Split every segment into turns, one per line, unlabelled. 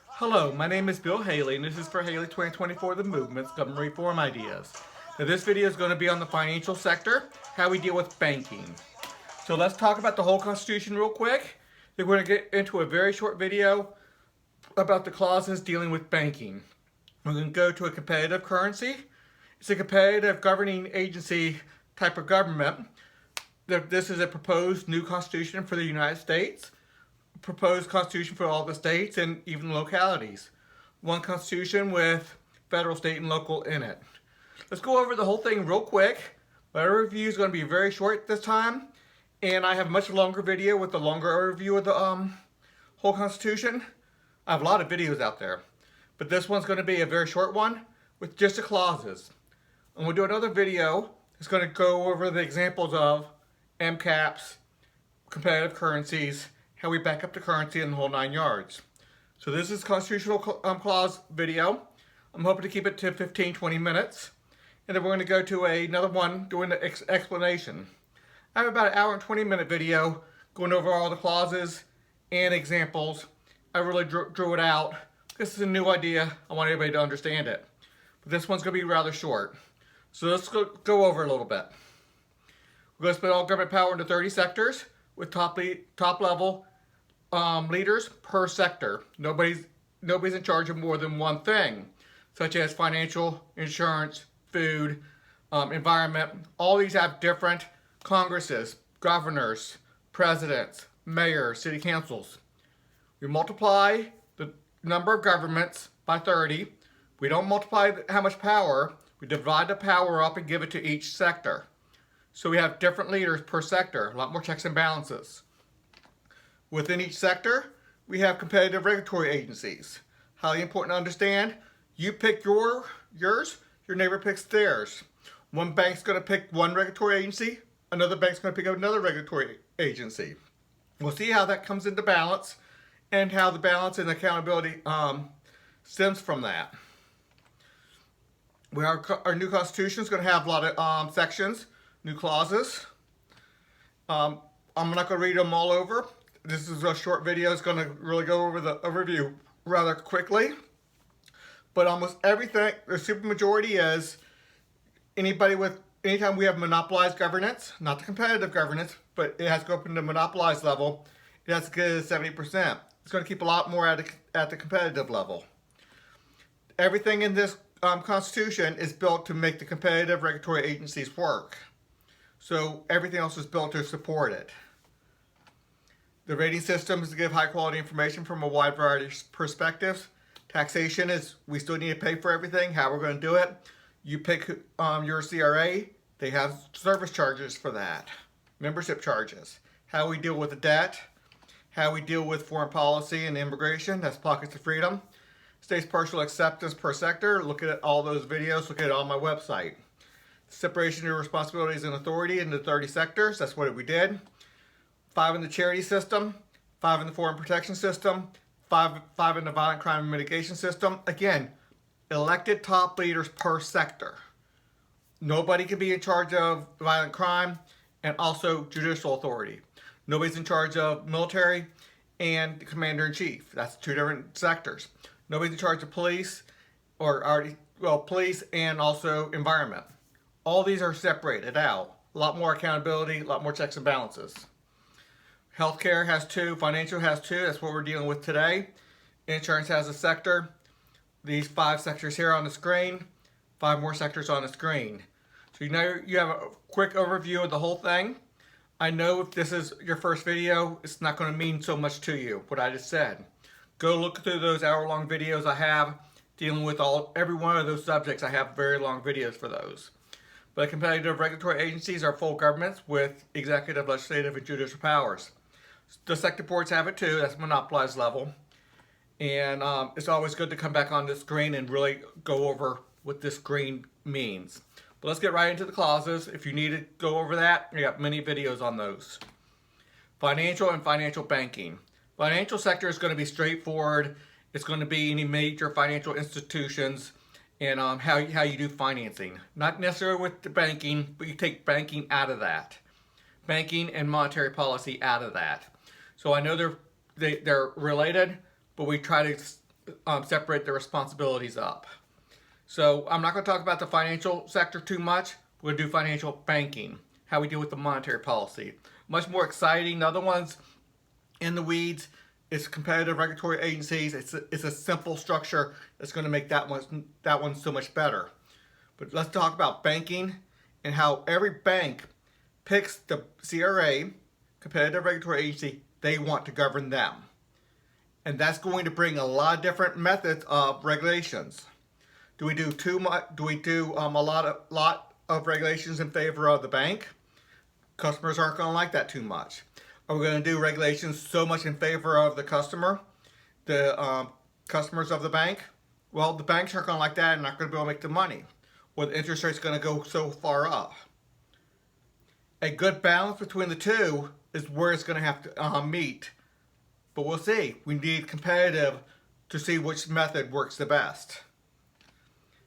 Hello, my name is Bill Haley, and this is for Haley 2024 The Movement's Government Reform Ideas. Now, this video is going to be on the financial sector, how we deal with banking. So let's talk about the whole Constitution real quick. Then we're going to get into a very short video about the clauses dealing with banking. We're going to go to a competitive currency. It's a competitive governing agency type of government. This is a proposed new constitution for the United States, proposed constitution for all the states and even localities. One constitution with federal, state, and local in it. Let's go over the whole thing real quick. My review is going to be very short this time, and I have a much longer video with a longer overview of the whole constitution. I have a lot of videos out there, but this one's going to be a very short one with just the clauses. And we'll do another video that's going to go over the examples of MCAPs, competitive currencies, how we back up the currency, and the whole 9 yards. So this is constitutional clause video. I'm hoping to keep it to 15-20 minutes. And then we're going to go to another one doing the explanation. I have about an hour and 20-minute video going over all the clauses and examples. I really drew it out. This is a new idea. I want everybody to understand it. But this one's going to be rather short. So let's go over it a little bit. We're going to split all government power into 30 sectors with top level leaders per sector. Nobody's in charge of more than one thing, such as financial, insurance, food, environment. All these have different congresses, governors, presidents, mayors, city councils. We multiply the number of governments by 30. We don't multiply how much power. We divide the power up and give it to each sector. So we have different leaders per sector, a lot more checks and balances. Within each sector, we have competitive regulatory agencies. Highly important to understand, you pick yours, your neighbor picks theirs. One bank's going to pick one regulatory agency, another bank's going to pick up another regulatory agency. We'll see how that comes into balance and how the balance and accountability stems from that. Our new constitution is going to have a lot of sections, new clauses. I'm not going to read them all over. This is a short video. It's going to really go over the overview rather quickly. But almost everything, the supermajority is anytime we have monopolized governance, not the competitive governance, but it has to go up into monopolized level, it has to get to 70%. It's going to keep a lot more at the competitive level. Everything in this Constitution is built to make the competitive regulatory agencies work. So everything else is built to support it. The rating system is to give high quality information from a wide variety of perspectives. Taxation is, we still need to pay for everything. How we're going to do it. You pick your CRA. They have service charges for that. Membership charges. How we deal with the debt. How we deal with foreign policy and immigration. That's pockets of freedom. States partial acceptance per sector. Look at all those videos. Look at it on my website. Separation of responsibilities and authority into 30 sectors. That's what we did. 5 in the charity system. 5 in the foreign protection system. 5 in the violent crime mitigation system. Again, elected top leaders per sector. Nobody can be in charge of violent crime and also judicial authority. Nobody's in charge of military and the commander-in-chief. That's 2 different sectors. Nobody's in charge of police police and also environment. All these are separated out. A lot more accountability, a lot more checks and balances. Healthcare has 2, financial has 2, that's what we're dealing with today. Insurance has a sector. These 5 sectors here on the screen, 5 more sectors on the screen. So you have a quick overview of the whole thing. I know if this is your first video, it's not going to mean so much to you, what I just said. Go look through those hour-long videos I have dealing with every one of those subjects. I have very long videos for those. But competitive regulatory agencies are full governments with executive, legislative, and judicial powers. The sector boards have it too. That's monopolized level. And it's always good to come back on this screen and really go over what this screen means. But let's get right into the clauses. If you need to go over that, we got many videos on those. Financial and financial banking. Financial sector is going to be straightforward. It's going to be any major financial institutions and how you do financing. Not necessarily with the banking, but you take banking out of that. Banking and monetary policy out of that. So I know they're related, but we try to separate the responsibilities up. So I'm not going to talk about the financial sector too much. We're going to do financial banking, how we deal with the monetary policy. Much more exciting. The other ones in the weeds. It's competitive regulatory agencies. It's a simple structure that's going to make that one so much better. But let's talk about banking and how every bank picks the CRA, competitive regulatory agency, they want to govern them. And that's going to bring a lot of different methods of regulations. Do we do too much? Do we do a lot of regulations in favor of the bank? Customers aren't going to like that too much. Are we going to do regulations so much in favor of the customer, the customers of the bank? Well, the banks aren't going to like that and not going to be able to make the money. Or the interest rate's going to go so far up. A good balance between the two is where it's going to have to meet. But we'll see. We need competitive to see which method works the best.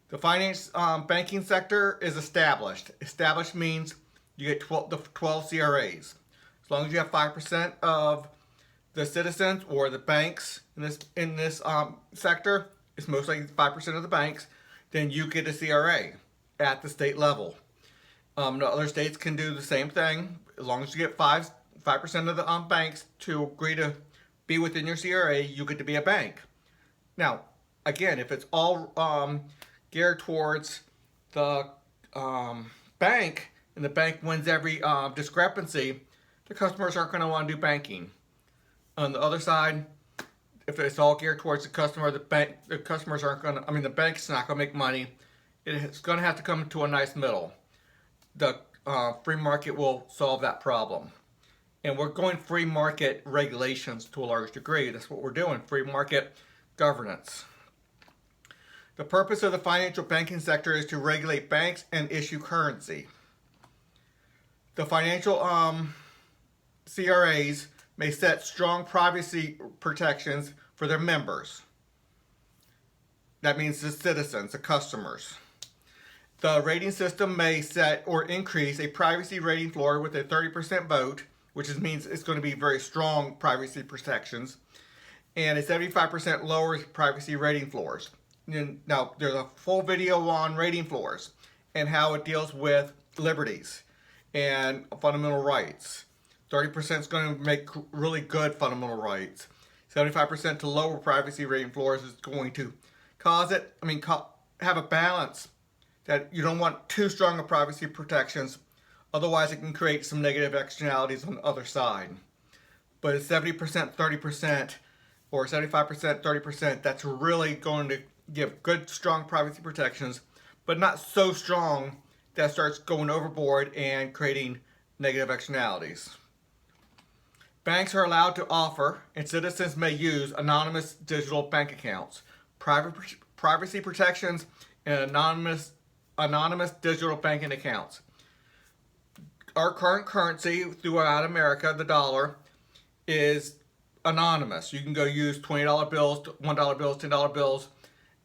The finance banking sector is established. Established means you get 12 CRAs. As long as you have 5% of the citizens or the banks in this sector, it's most likely 5% of the banks, then you get a CRA at the state level. Other states can do the same thing. As long as you get 5% of the banks to agree to be within your CRA, you get to be a bank. Now, again, if it's all geared towards the bank and the bank wins every discrepancy, the customers aren't going to want to do banking. On the other side, if it's all geared towards the customer, the customers aren't going to, the bank's not going to make money. It's going to have to come to a nice middle. The free market will solve that problem. And we're going free market regulations to a large degree. That's what we're doing, free market governance. The purpose of the financial banking sector is to regulate banks and issue currency. The financial CRAs may set strong privacy protections for their members. That means the citizens, the customers. The rating system may set or increase a privacy rating floor with a 30% vote, which means it's going to be very strong privacy protections, and a 75% lower privacy rating floors. Now, there's a full video on rating floors and how it deals with liberties and fundamental rights. 30% is going to make really good fundamental rights. 75% to lower privacy rating floors is going to have a balance that you don't want too strong of privacy protections. Otherwise, it can create some negative externalities on the other side. But it's 70%, 30%, or 75%, 30%, that's really going to give good, strong privacy protections, but not so strong that starts going overboard and creating negative externalities. Banks are allowed to offer, and citizens may use, anonymous digital bank accounts, privacy protections, and anonymous digital banking accounts. Our current currency throughout America, the dollar, is anonymous. You can go use $20 bills, $1 bills, $10 bills,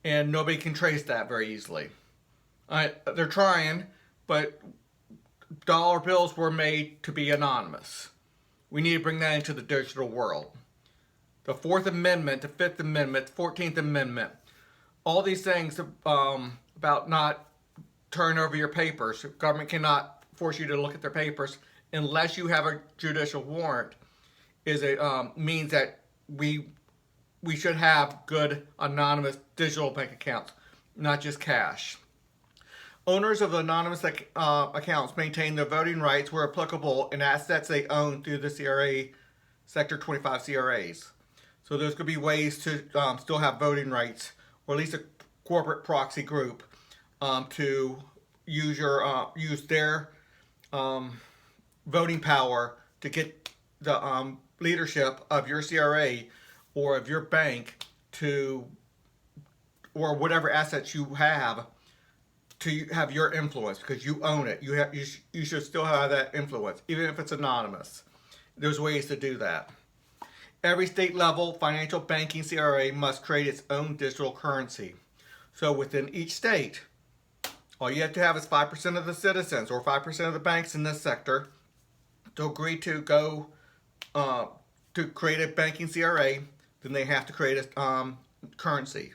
and nobody can trace that very easily. They're trying, but dollar bills were made to be anonymous. We need to bring that into the digital world. The 4th Amendment, the 5th Amendment, the 14th Amendment, all these things about not turning over your papers. The government cannot force you to look at their papers unless you have a judicial warrant. Means that we should have good anonymous digital bank accounts, not just cash. Owners of anonymous accounts maintain their voting rights where applicable in assets they own through the CRA Sector 25 CRAs. So there's going to be ways to still have voting rights, or at least a corporate proxy group to use their voting power to get the leadership of your CRA or of your bank or whatever assets you have, to have your influence, because you own it. You should still have that influence, even if it's anonymous. There's ways to do that. Every state level financial banking CRA must create its own digital currency. So within each state, all you have to have is 5% of the citizens or 5% of the banks in this sector to agree to go to create a banking CRA then they have to create a currency.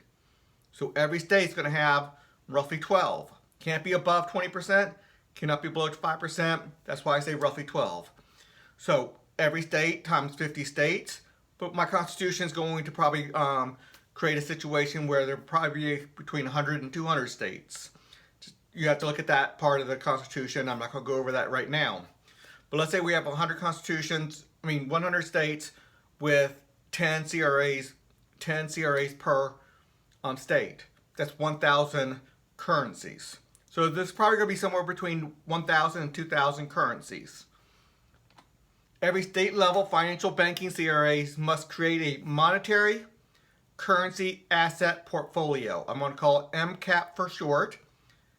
So every state's going to have roughly 12. Can't be above 20%, cannot be below 5%. That's why I say roughly 12. So every state times 50 states, but my constitution is going to probably create a situation where there probably be between 100 and 200 states. You have to look at that part of the constitution. I'm not going to go over that right now. But let's say we have 100 states with 10 CRAs per state. That's 1,000 currencies. So this is probably going to be somewhere between 1,000 and 2,000 currencies. Every state level financial banking CRAs must create a monetary currency asset portfolio. I'm going to call it MCAP for short.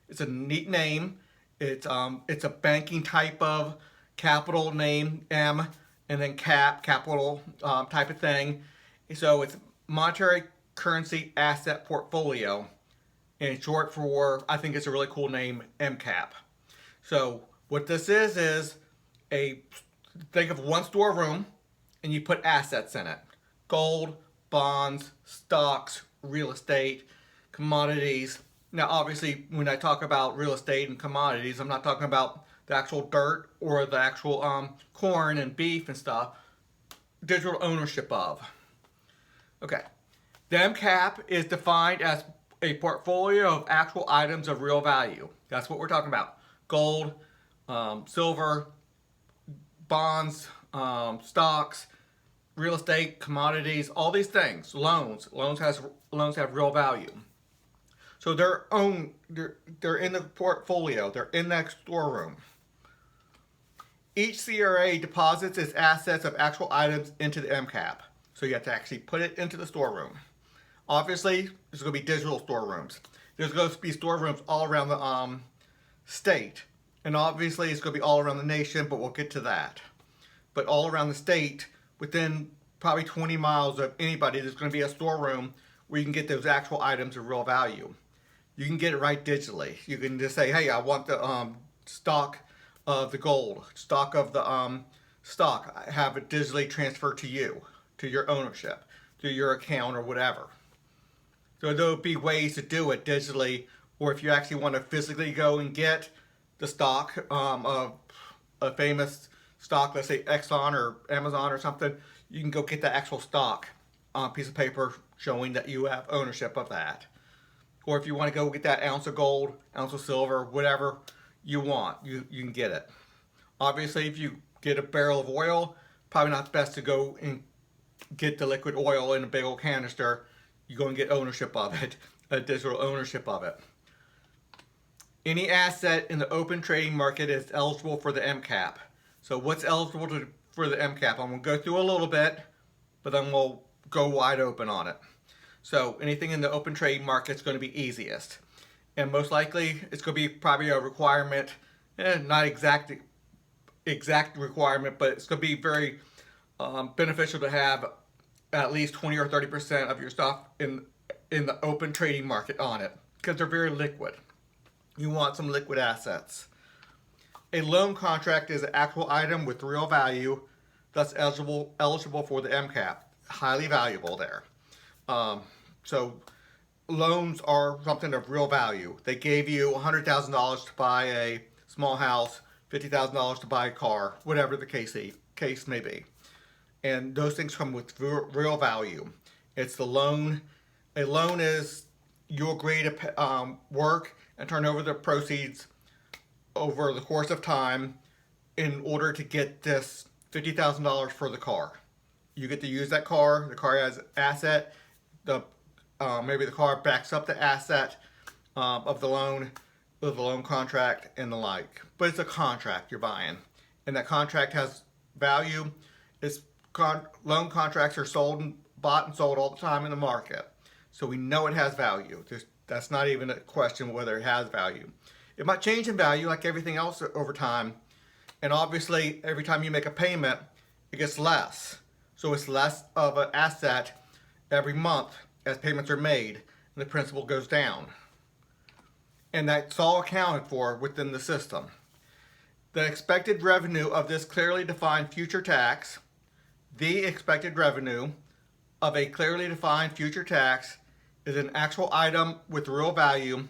It's a neat name. It's a banking type of capital name, M, and then capital type of thing. So it's monetary currency asset portfolio. In short for, I think it's a really cool name, MCAP. So what this is think of one storeroom and you put assets in it. Gold, bonds, stocks, real estate, commodities. Now obviously when I talk about real estate and commodities, I'm not talking about the actual dirt or the actual corn and beef and stuff. Digital ownership of. Okay. The MCAP is defined as a portfolio of actual items of real value. That's what we're talking about. Gold, silver, bonds, stocks, real estate, commodities, all these things. Loans have real value. So they're in the portfolio. They're in that storeroom. Each CRA deposits its assets of actual items into the MCAP. So you have to actually put it into the storeroom. Obviously, there's going to be digital storerooms. There's going to be storerooms all around the state. And obviously, it's going to be all around the nation, but we'll get to that. But all around the state, within probably 20 miles of anybody, there's going to be a storeroom where you can get those actual items of real value. You can get it right digitally. You can just say, hey, I want the stock of the gold, stock of the stock. I have it digitally transferred to you, to your ownership, to your account or whatever. So there'll be ways to do it digitally, or if you actually want to physically go and get the stock of a famous stock, let's say Exxon or Amazon or something, you can go get the actual stock on a piece of paper showing that you have ownership of that. Or if you want to go get that ounce of gold, ounce of silver, whatever you want, you can get it. Obviously, if you get a barrel of oil, probably not best to go and get the liquid oil in a big old canister. You go and get ownership of it, a digital ownership of it. Any asset in the open trading market is eligible for the MCAP. So what's eligible for the MCAP? I'm going to go through a little bit, but then we'll go wide open on it. So anything in the open trading market is going to be easiest. And most likely, it's going to be probably a requirement, not exact requirement, but it's going to be very beneficial to have at least 20 or 30% of your stuff in the open trading market on it, because they're very liquid. You want some liquid assets. A loan contract is an actual item with real value, thus eligible for the MCAP. Highly valuable there. So loans are something of real value. They gave you $100,000 to buy a small house, $50,000 to buy a car, whatever the case may be. And those things come with real value. It's the loan. A loan is you agree to work and turn over the proceeds over the course of time in order to get this $50,000 for the car. You get to use that car. The car has asset. Maybe the car backs up the asset of the loan contract and the like. But it's a contract you're buying, and that contract has value. Loan contracts are bought and sold all the time in the market, so we know it has value. That's not even a question whether it has value. It might change in value like everything else over time, and obviously every time you make a payment, it gets less. So it's less of an asset every month as payments are made and the principal goes down. And that's all accounted for within the system. The expected revenue of this clearly defined future tax, the expected revenue of a clearly defined future tax is an actual item with real value,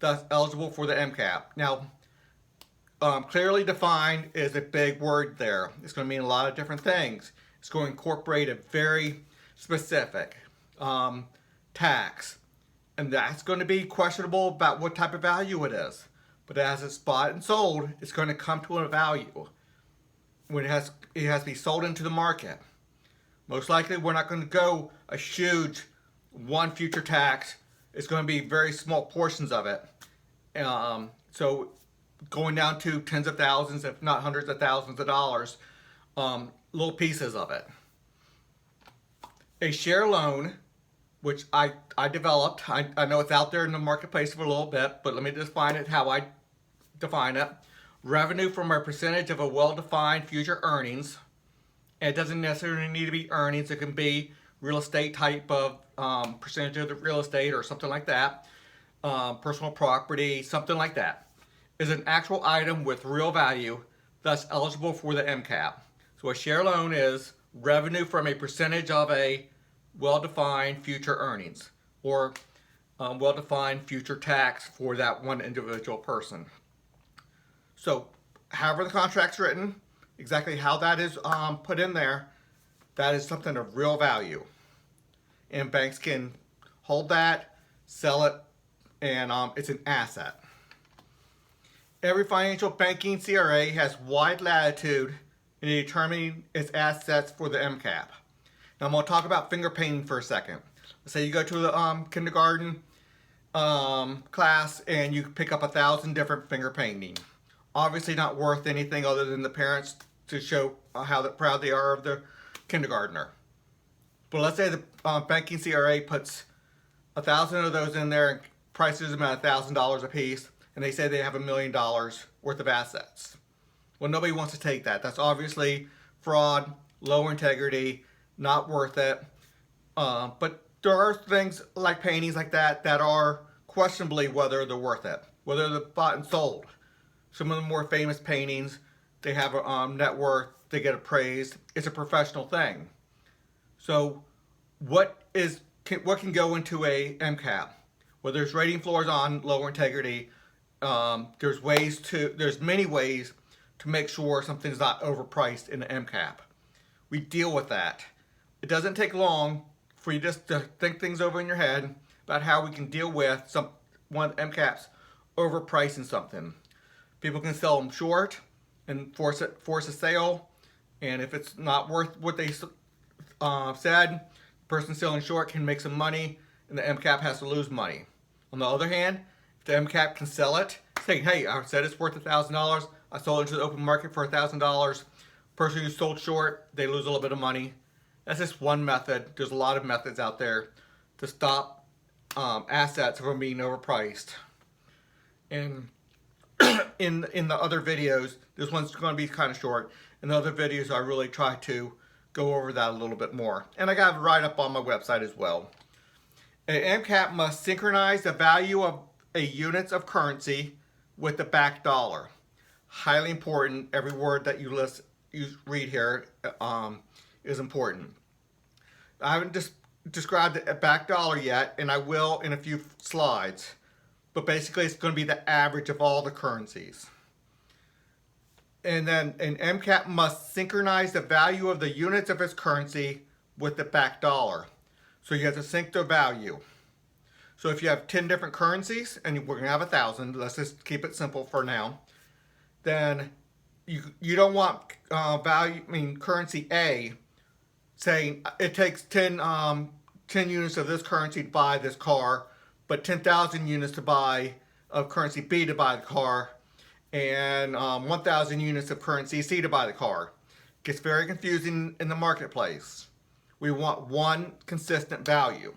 thus eligible for the MCAP. Now, clearly defined is a big word there. It's going to mean a lot of different things. It's going to incorporate a very specific tax. And that's going to be questionable about what type of value it is. But as it's bought and sold, it's going to come to a value when it has to be sold into the market. Most likely, we're not going to go a huge one future tax. It's going to be very small portions of it. So going down to tens of thousands, if not hundreds of thousands of dollars, little pieces of it. A share loan, which I developed. I know it's out there in the marketplace for a little bit, but let me define it how I define it. Revenue from a percentage of a well-defined future earnings. And it doesn't necessarily need to be earnings. It can be real estate type of percentage of the real estate or something like that. Personal property, something like that. Is an actual item with real value, thus eligible for the MCAP. So a share loan is revenue from a percentage of a well-defined future earnings or well-defined future tax for that one individual person. So however the contract's written, exactly how that is put in there, that is something of real value. And banks can hold that, sell it, and it's an asset. Every financial banking CRA has wide latitude in determining its assets for the MCAP. Now I'm going to talk about finger painting for a second. Let's say you go to the kindergarten class and you pick up 1,000 different finger painting. Obviously not worth anything other than the parents to show how proud they are of the kindergartner. But let's say the banking CRA puts 1,000 of those in there and prices them at $1,000 a piece, and they say they have $1 million worth of assets. Well, nobody wants to take that. That's obviously fraud, low integrity, not worth it. But there are things like paintings like that that are questionably whether they're worth it, whether they're bought and sold. Some of the more famous paintings, they have a net worth, they get appraised. It's a professional thing. So what can go into a MCAP? Well, there's rating floors on lower integrity. There's many ways to make sure something's not overpriced in the MCAP. We deal with that. It doesn't take long for you just to think things over in your head about how we can deal with one MCAPs overpricing something. People can sell them short and force a sale, and if it's not worth what they said, the person selling short can make some money, and the MCAP has to lose money. On the other hand, if the MCAP can sell it, saying, hey, I said it's worth $1,000, I sold it into the open market for $1,000, person who sold short, they lose a little bit of money. That's just one method. There's a lot of methods out there to stop assets from being overpriced. And in the other videos, this one's going to be kind of short. In the other videos, I really try to go over that a little bit more. And I got it right up on my website as well. An MCAP must synchronize the value of a units of currency with the back dollar. Highly important. Every word that you read here is important. I haven't described the back dollar yet, and I will in a few slides. But basically, it's going to be the average of all the currencies. And then an MCAP must synchronize the value of the units of its currency with the back dollar. So you have to sync their value. So if you have 10 different currencies, and we're going to have 1,000, let's just keep it simple for now, then you don't want currency A saying it takes 10 units of this currency to buy this car, but 10,000 units to buy of currency B to buy the car, and 1,000 units of currency C to buy the car. It gets very confusing in the marketplace. We want one consistent value.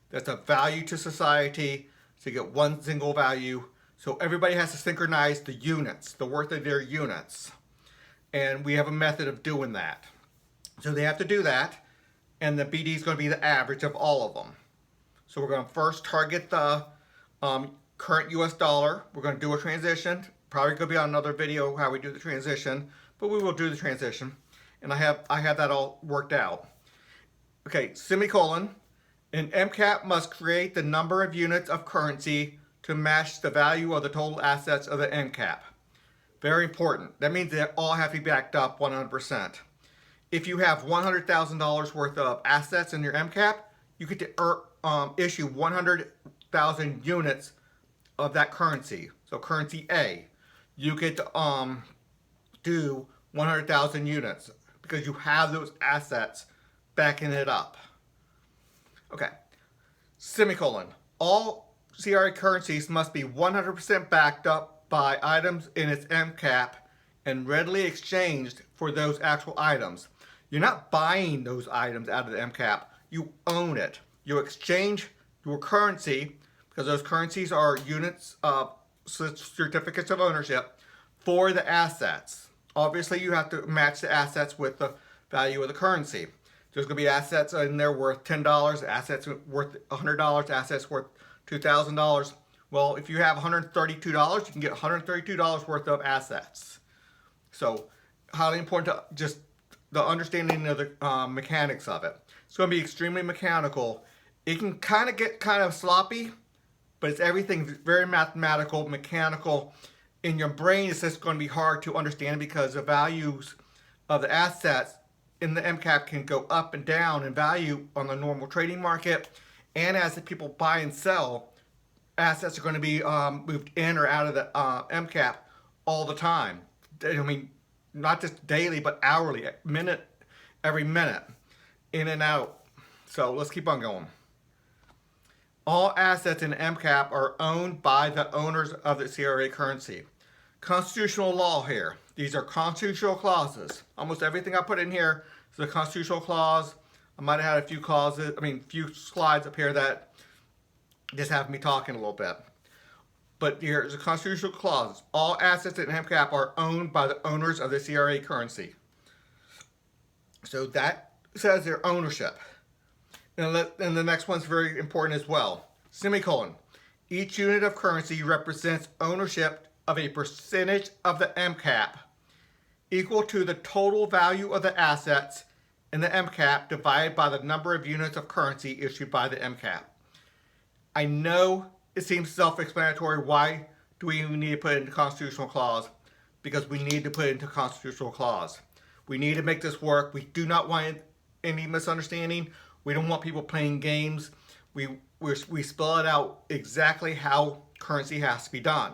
That's a value to society, so you get one single value. So everybody has to synchronize the units, the worth of their units. And we have a method of doing that. So they have to do that, and the BD is going to be the average of all of them. So we're going to first target the current US dollar. We're going to do a transition. Probably going to be on another video how we do the transition, but we will do the transition. And I have that all worked out. Okay, semicolon. An MCAP must create the number of units of currency to match the value of the total assets of the MCAP. Very important. That means they all have to be backed up 100%. If you have $100,000 worth of assets in your MCAP, you get to issue 100,000 units of that currency. So currency A, you get to do 100,000 units because you have those assets backing it up. Okay, semicolon. All CRA currencies must be 100% backed up by items in its MCAP and readily exchanged for those actual items. You're not buying those items out of the MCAP. You own it. You exchange your currency, because those currencies are units of certificates of ownership, for the assets. Obviously, you have to match the assets with the value of the currency. There's going to be assets in there worth $10, assets worth $100, assets worth $2,000. Well, if you have $132, you can get $132 worth of assets. So, highly important to just the understanding of the mechanics of it. It's going to be extremely mechanical. It can kind of get kind of sloppy, but it's everything very mathematical, mechanical. In your brain, it's just going to be hard to understand because the values of the assets in the MCAP can go up and down in value on the normal trading market. And as the people buy and sell, assets are going to be moved in or out of the MCAP all the time. I mean, not just daily, but hourly, every minute, in and out. So let's keep on going. All assets in MCAP are owned by the owners of the CRA currency. Constitutional law here. These are constitutional clauses. Almost everything I put in here is a constitutional clause. I might have had a few slides up here that just have me talking a little bit. But here's a constitutional clause. All assets in MCAP are owned by the owners of the CRA currency. So that says their ownership. And the next one's very important as well. Semicolon. Each unit of currency represents ownership of a percentage of the MCAP equal to the total value of the assets in the MCAP divided by the number of units of currency issued by the MCAP. I know it seems self-explanatory. Why do we even need to put it into constitutional clause? Because we need to put it into constitutional clause. We need to make this work. We do not want any misunderstanding. We don't want people playing games. We spell it out exactly how currency has to be done.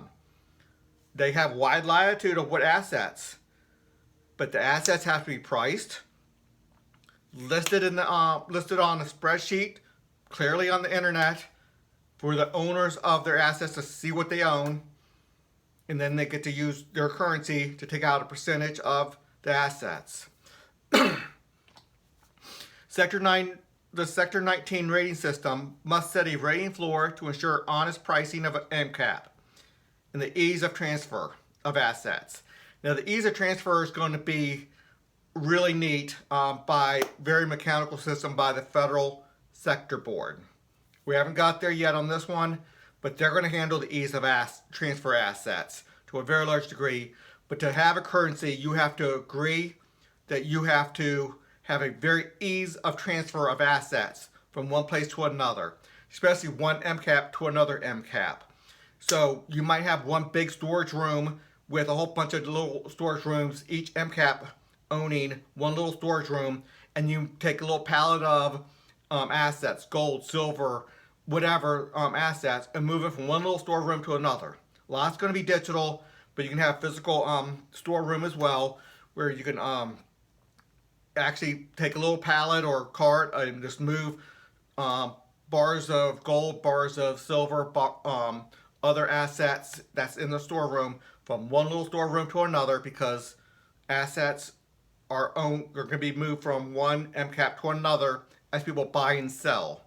They have wide latitude of what assets, but the assets have to be priced, listed on a spreadsheet, clearly on the internet, for the owners of their assets to see what they own, and then they get to use their currency to take out a percentage of the assets. The Sector 19 rating system must set a rating floor to ensure honest pricing of an MCAP and the ease of transfer of assets. Now, the ease of transfer is going to be really neat by very mechanical system by the Federal Sector Board. We haven't got there yet on this one, but they're going to handle the ease of transfer assets to a very large degree. But to have a currency, you have to agree that you have to have a very ease of transfer of assets from one place to another, especially one MCAP to another MCAP. So you might have one big storage room with a whole bunch of little storage rooms, each MCAP owning one little storage room, and you take a little pallet of assets, gold, silver, whatever assets, and move it from one little storeroom to another. A lot's going to be digital, but you can have physical storeroom as well, where you can actually take a little pallet or cart and just move bars of gold, bars of silver, other assets that's in the storeroom from one little storeroom to another, because assets are going to be moved from one MCAP to another as people buy and sell.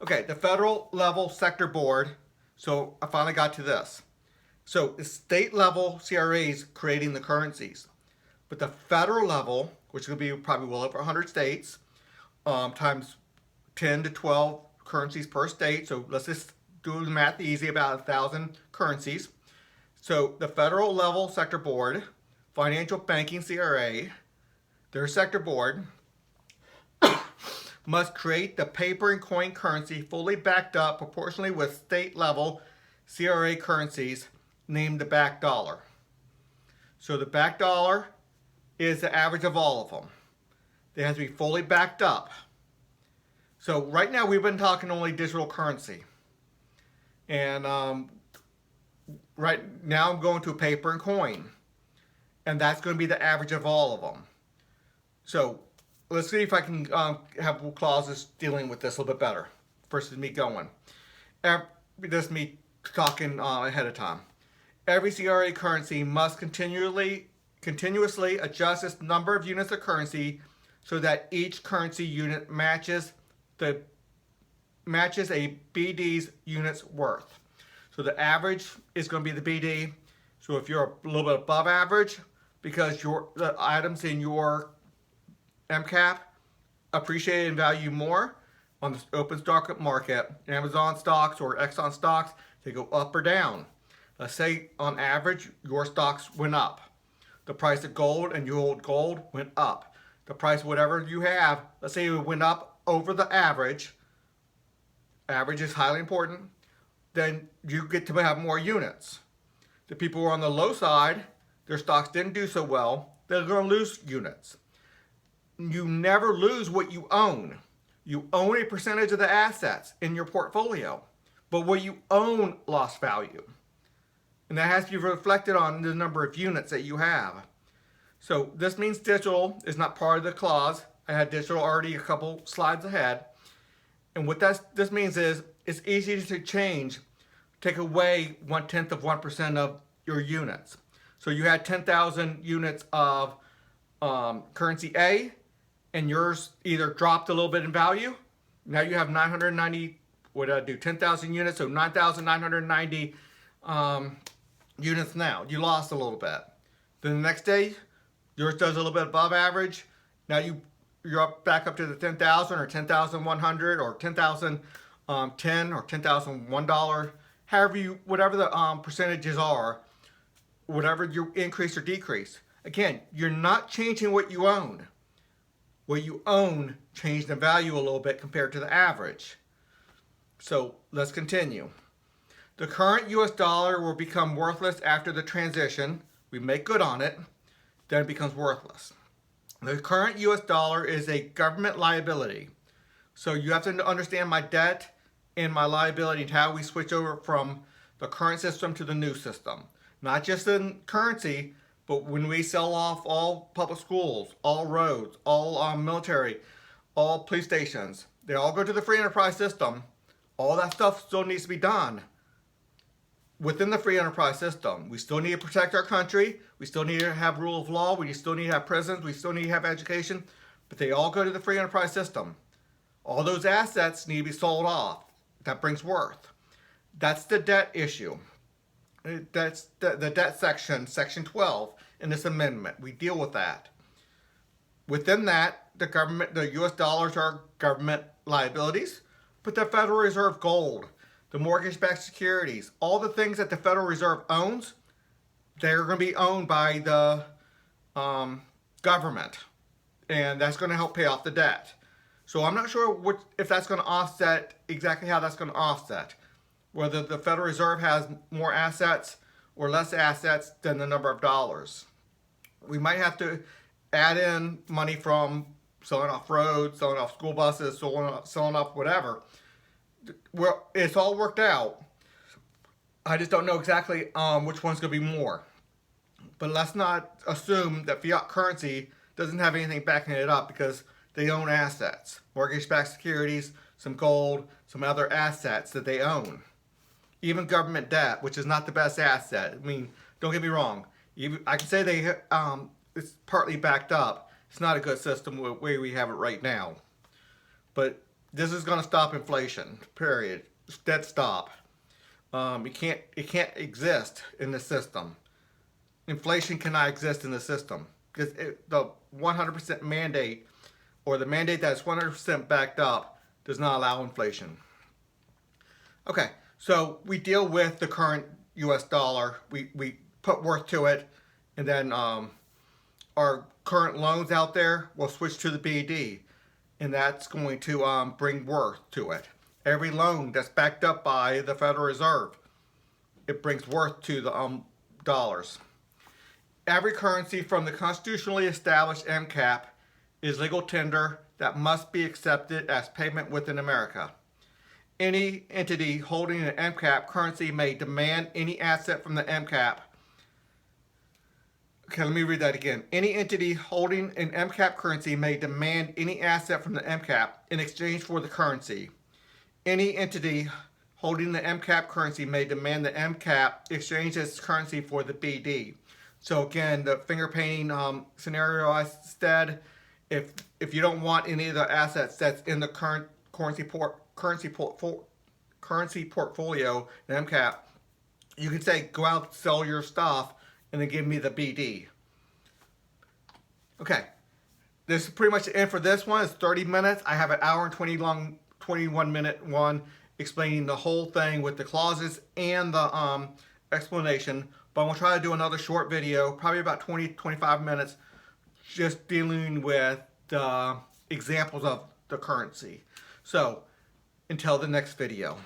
Okay, the federal level sector board. So I finally got to this. So the state level CRAs creating the currencies. But the federal level, which will be probably well over 100 states, times 10 to 12 currencies per state. So let's just do the math easy, about 1,000 currencies. So the federal level sector board, financial banking CRA, their sector board, must create the paper and coin currency fully backed up proportionally with state level CRA currencies named the back dollar. So the back dollar is the average of all of them. It has to be fully backed up. So right now we've been talking only digital currency. And right now I'm going to paper and coin. And that's going to be the average of all of them. So let's see if I can have clauses dealing with this a little bit better versus me going. This is me talking ahead of time. Every CRA currency must continuously adjust its number of units of currency so that each currency unit matches a BD's unit's worth. So the average is going to be the BD. So if you're a little bit above average, because the items in your MCAP appreciate in value more on the open stock market, Amazon stocks or Exxon stocks, they go up or down. Let's say on average your stocks went up. The price of gold and you hold gold went up. The price of whatever you have, let's say it went up over the average. Average is highly important. Then you get to have more units. The people who are on the low side, their stocks didn't do so well, they're going to lose units. You never lose what you own. You own a percentage of the assets in your portfolio, but what you own lost value. And that has to be reflected on the number of units that you have. So this means digital is not part of the clause. I had digital already a couple slides ahead. And what this means is it's easy to change, take away 1/10 of 1% of your units. So you had 10,000 units of currency A, and yours either dropped a little bit in value. Now you have 990, what did I do? 10,000 units, so 9,990 units now. You lost a little bit. Then the next day, yours does a little bit above average. Now you're up back up to the 10,000 or 10,100 or 10,010 or 10,001. However whatever the percentages are, whatever you increase or decrease. Again, you're not changing what you own. What you own changed in value a little bit compared to the average. So let's continue. The current US dollar will become worthless after the transition. We make good on it, then it becomes worthless. The current US dollar is a government liability. So you have to understand my debt and my liability and how we switch over from the current system to the new system. Not just in currency, but when we sell off all public schools, all roads, all military, all police stations, they all go to the free enterprise system. All that stuff still needs to be done within the free enterprise system. We still need to protect our country. We still need to have rule of law. We still need to have prisons. We still need to have education. But they all go to the free enterprise system. All those assets need to be sold off. That brings worth. That's the debt issue. That's the debt section, section 12 in this amendment. We deal with that. Within that, the US dollars are government liabilities, but the Federal Reserve gold, the mortgage-backed securities, all the things that the Federal Reserve owns, they're going to be owned by the government, and that's going to help pay off the debt. So I'm not sure if that's going to offset, exactly how that's going to offset. Whether the Federal Reserve has more assets or less assets than the number of dollars. We might have to add in money from selling off roads, selling off school buses, selling off whatever. Well, it's all worked out. I just don't know exactly which one's going to be more. But let's not assume that fiat currency doesn't have anything backing it up because they own assets. Mortgage-backed securities, some gold, some other assets that they own. Even government debt, which is not the best asset. I mean, don't get me wrong. I can say it's partly backed up. It's not a good system the way we have it right now. But this is going to stop inflation, period. Dead stop. It can't exist in the system. Inflation cannot exist in the system. Because the 100% mandate, or the mandate that is 100% backed up, does not allow inflation. Okay. So we deal with the current US dollar, we put worth to it, and then our current loans out there will switch to the BD. and that's going to bring worth to it. Every loan that's backed up by the Federal Reserve, it brings worth to the dollars. Every currency from the constitutionally established MCAP is legal tender that must be accepted as payment within America. Any entity holding an MCAP currency may demand any asset from the MCAP. Okay, let me read that again. Any entity holding an MCAP currency may demand any asset from the MCAP in exchange for the currency. Any entity holding the MCAP currency may demand the MCAP exchange its currency for the BD. So again, the finger painting scenario I said, if you don't want any of the assets that's in the current currency portfolio, the MCAP, you can say go out, sell your stuff, and then give me the BD. Okay, this is pretty much the end for this one. It's 30 minutes. I have an hour and 21-minute one explaining the whole thing with the clauses and the explanation. But I'm going to try to do another short video, probably about 20-25 minutes, just dealing with the examples of the currency. So, until the next video.